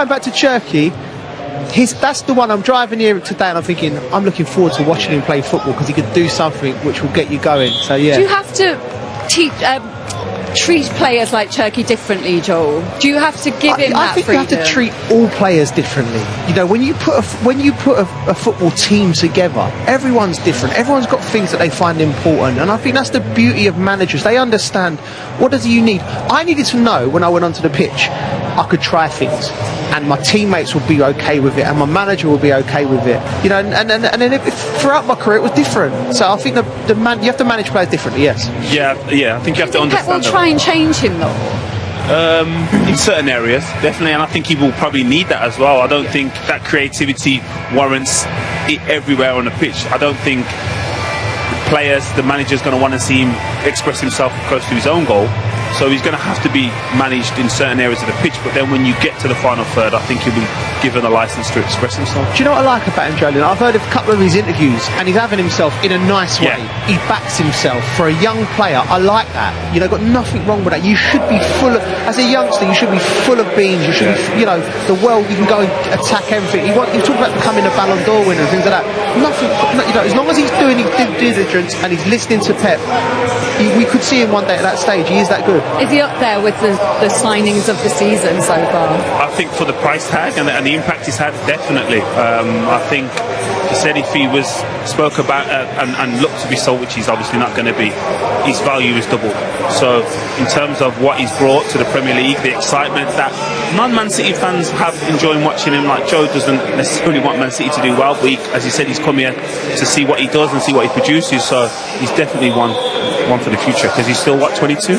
going back to Cherki, that's the one I'm driving here today, and I'm thinking I'm looking forward to watching him play football because he could do something which will get you going. So yeah. Do you have to treat players like Cherki differently, Joel? Do you have to give him that I think freedom? you have to treat all players differently. You know, when you put a football team together, everyone's different. Everyone's got things that they find important, and I think that's the beauty of managers. They understand what does you need. I needed to know when I went onto the pitch, I could try things, and my teammates would be okay with it, and my manager would be okay with it. You know, and then throughout my career it was different. So I think you have to manage players differently. Yes. Yeah. I think you have to understand. Pep will try and change him though. In certain areas, definitely, and I think he will probably need that as well. I don't think that creativity warrants it everywhere on the pitch. I don't think the manager's going to want to see him express himself close to his own goal. So he's going to have to be managed in certain areas of the pitch, but then when you get to the final third, I think he'll be given a license to express himself. Do you know what I like about him, Jolien? I've heard a couple of his interviews, and he's having himself in a nice way. Yeah. He backs himself. For a young player, I like that. You know, got nothing wrong with that. You should be full of, as a youngster, you should be full of beans. You should be, you know, the world, you can go and attack everything. You talk about becoming a Ballon d'Or winner and things like that. Nothing, you know, as long as he's doing his due diligence and he's listening to Pep, we could see him one day at that stage. He is that good. Is he up there with the signings of the season so far? I think for the price tag and the impact he's had, definitely. I think he said if he was spoke about and looked to be sold, which he's obviously not going to be, his value is double. So in terms of what he's brought to the Premier League, the excitement that non-Man City fans have enjoying watching him, like Joe doesn't necessarily want Man City to do well, but as he said, he's come here to see what he does and see what he produces, so he's definitely one for the future, because he's still, 22?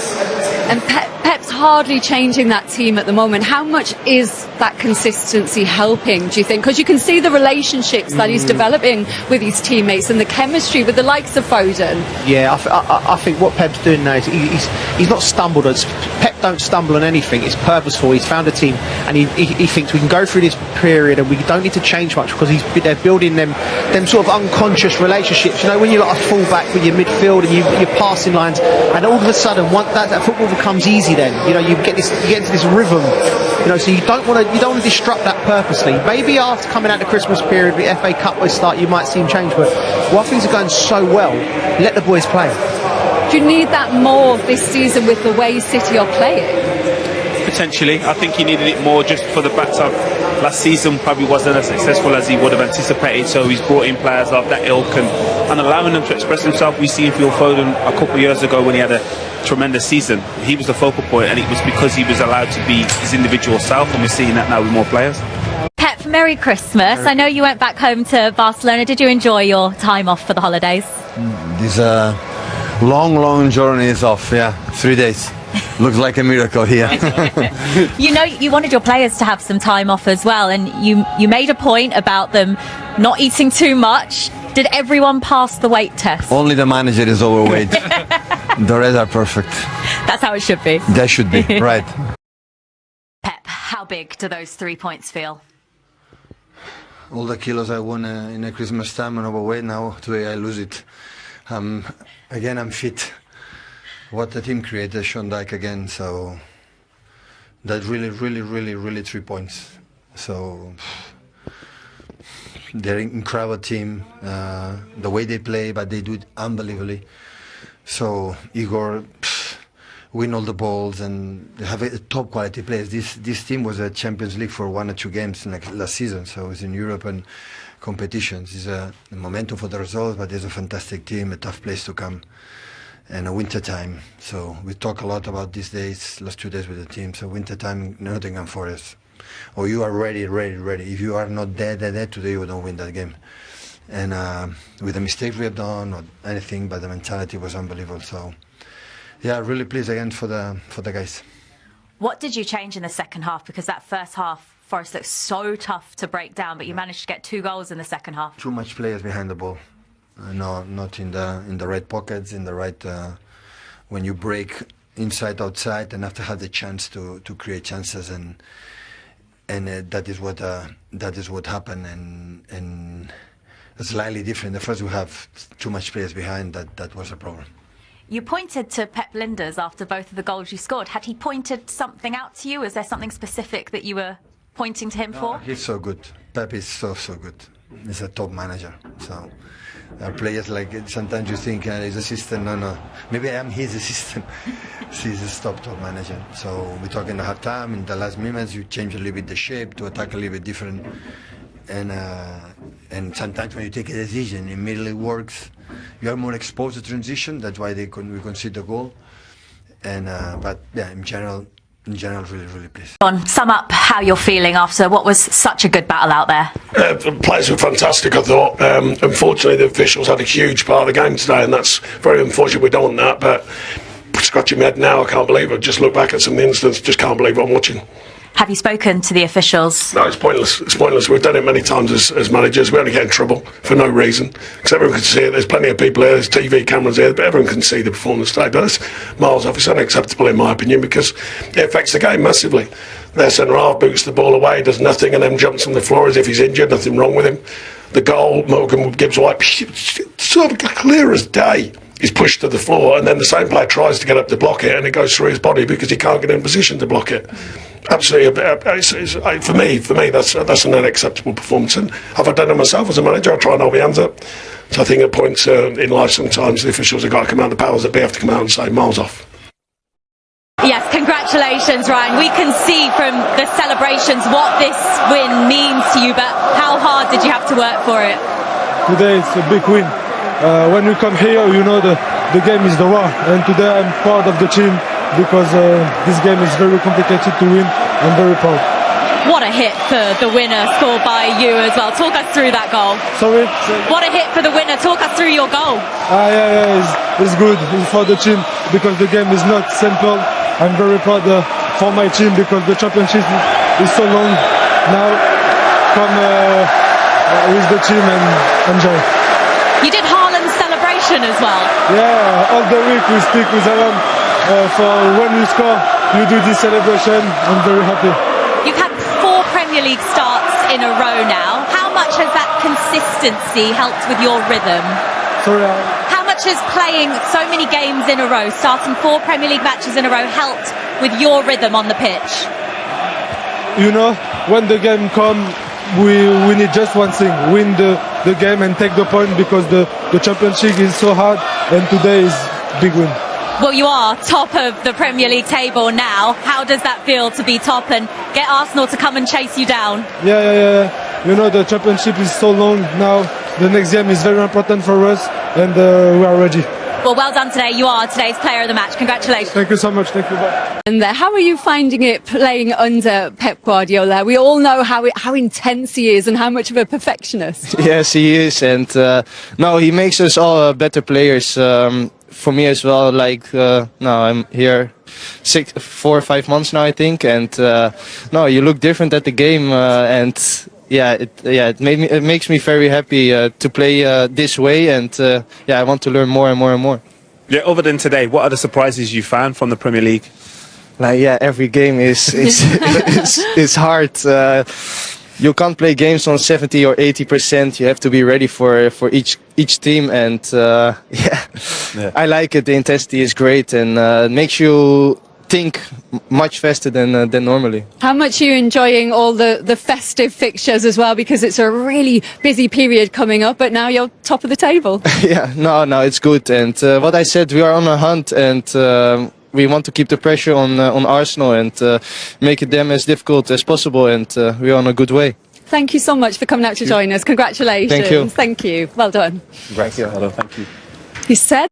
And Pep's hardly changing that team at the moment. How much is that consistency helping, do you think? Because you can see the relationships that he's developing with his teammates and the chemistry with the likes of Foden. Yeah, I think what Pep's doing now is he's not stumbled. Pep don't stumble on anything. It's purposeful. He's found a team, and he thinks we can go through this period and we don't need to change much because they're building them sort of unconscious relationships. You know, when you're like a fullback with your midfield and you're passing lines, and all of a sudden that football becomes easy. Then you know you get into this rhythm. You know, so you don't want to disrupt that purposely. Maybe after coming out the Christmas period, the FA Cup will start, you might see him change. But while things are going so well, let the boys play. Do you need that more this season with the way City are playing? Potentially. I think he needed it more just for the fact of last season probably wasn't as successful as he would have anticipated, so he's brought in players of that ilk and allowing them to express himself. We see Phil Foden a couple of years ago when he had a tremendous season. He was the focal point, and it was because he was allowed to be his individual self, and we're seeing that now with more players. Pep, Merry Christmas. I know you went back home to Barcelona. Did you enjoy your time off for the holidays? This long journey is off, 3 days. Looks like a miracle here. You know, you wanted your players to have some time off as well, and you made a point about them not eating too much. Did everyone pass the weight test? Only the manager is overweight. The rest are perfect. That's how it should be. That should be, right. Pep, how big do those 3 points feel? All the kilos I won in a Christmas time and overweight, now today I lose it. Again, I'm fit. What the team created, Sean Dyche again, so that really 3 points. So they're an incredible team, the way they play, but they do it unbelievably. So Igor win all the balls, and they have a top quality players. This team was a Champions League for 1 or 2 games last season, so it's in European competitions. It's a momentum for the results, but it's a fantastic team, a tough place to come. And a winter time, so we talk a lot about these days, last 2 days with the team. So winter time, Nottingham Forest, or you are ready. If you are not there today, you don't win that game. And with the mistakes we have done or anything, but the mentality was unbelievable. So yeah, really pleased again for the guys. What did you change in the second half? Because that first half, Forest looked so tough to break down, but you managed to get 2 goals in the second half. Too much players behind the ball. No, not in the right pockets, in the right when you break inside outside, and have to have the chance to create chances, and that is what happened, and it's slightly different. The first we have too much players behind, that was a problem. You pointed to Pep Linders after both of the goals you scored. Had he pointed something out to you? Is there something specific that you were pointing to him for? He's so good. Pep is so good. He's a top manager. So players like sometimes you think his assistant. No. Maybe I am his assistant. He's a top manager. So we talk in the half time. In the last minutes, you change a little bit the shape to attack a little bit different. And sometimes when you take a decision, it immediately works. You are more exposed to transition. That's why we concede the goal. And but yeah, in general, really pleased. Sum up how you're feeling after what was such a good battle out there. The players were fantastic, I thought. Unfortunately, the officials had a huge part of the game today, and that's very unfortunate. We don't want that, but scratching my head now, I can't believe it. Just look back at some of the incidents, just can't believe what I'm watching. Have you spoken to the officials? No, it's pointless. It's pointless. We've done it many times as managers. We only get in trouble for no reason. Because everyone can see it. There's plenty of people here. There's TV cameras here. But everyone can see the performance today. But that's miles off. It's unacceptable in my opinion because it affects the game massively. Their centre-half boots the ball away, does nothing, and then jumps on the floor as if he's injured. Nothing wrong with him. The goal, Morgan Gibbs White, sort of clear as day. He's pushed to the floor, and then the same player tries to get up to block it, and it goes through his body because he can't get in position to block it. Absolutely, for me, that's an unacceptable performance. And have I done it myself as a manager? I try and hold my hands up. So I think at points in life, sometimes the officials have got to come out. The powers that be have to come out and say miles off. Yes, congratulations, Ryan. We can see from the celebrations what this win means to you, but how hard did you have to work for it? Today it's a big win. When we come here, you know the game is the war, and today I'm proud of the team because this game is very complicated to win. I'm very proud. What a hit for the winner scored by you as well. Talk us through that goal. Sorry? What a hit for the winner. Talk us through your goal. Yeah, it's good. It's for the team because the game is not simple. I'm very proud for my team because the championship is so long. Now come with the team and enjoy. You did Haaland's celebration as well. Yeah, all the week we speak with Aaron. For when you score, you do this celebration. I'm very happy. You've had 4 Premier League starts in a row now. How much has that consistency helped with your rhythm? Sorry. How much has playing so many games in a row, starting 4 Premier League matches in a row, helped with your rhythm on the pitch? You know, when the game comes, we need just one thing: win the game and take the point because the championship is so hard, and today is big win. Well, you are top of the Premier League table now. How does that feel to be top and get Arsenal to come and chase you down? Yeah. You know, the championship is so long now. The next game is very important for us, and we are ready. Well done today. You are today's player of the match. Congratulations. Thank you so much. Thank you. Bye. And how are you finding it playing under Pep Guardiola? We all know how intense he is and how much of a perfectionist. Yes, he is, and no, he makes us all better players. For me as well. Now I'm here 4 or 5 months now, I think, and no, you look different at the game, and it makes me very happy to play this way, and I want to learn more and more and more. Yeah, other than today, what are the surprises you found from the Premier League? Every game is hard. You can't play games on 70 or 80%. You have to be ready for each team, and I like it. The intensity is great, and it makes you think much faster than normally. How much are you enjoying all the festive fixtures as well? Because it's a really busy period coming up, but now you're top of the table. No, it's good. And what I said, we are on a hunt, and we want to keep the pressure on Arsenal and make it them as difficult as possible, and we're on a good way. Thank you so much for coming out to join us. Congratulations. Thank you. Thank you. Well done. Thank you. Thank you. He said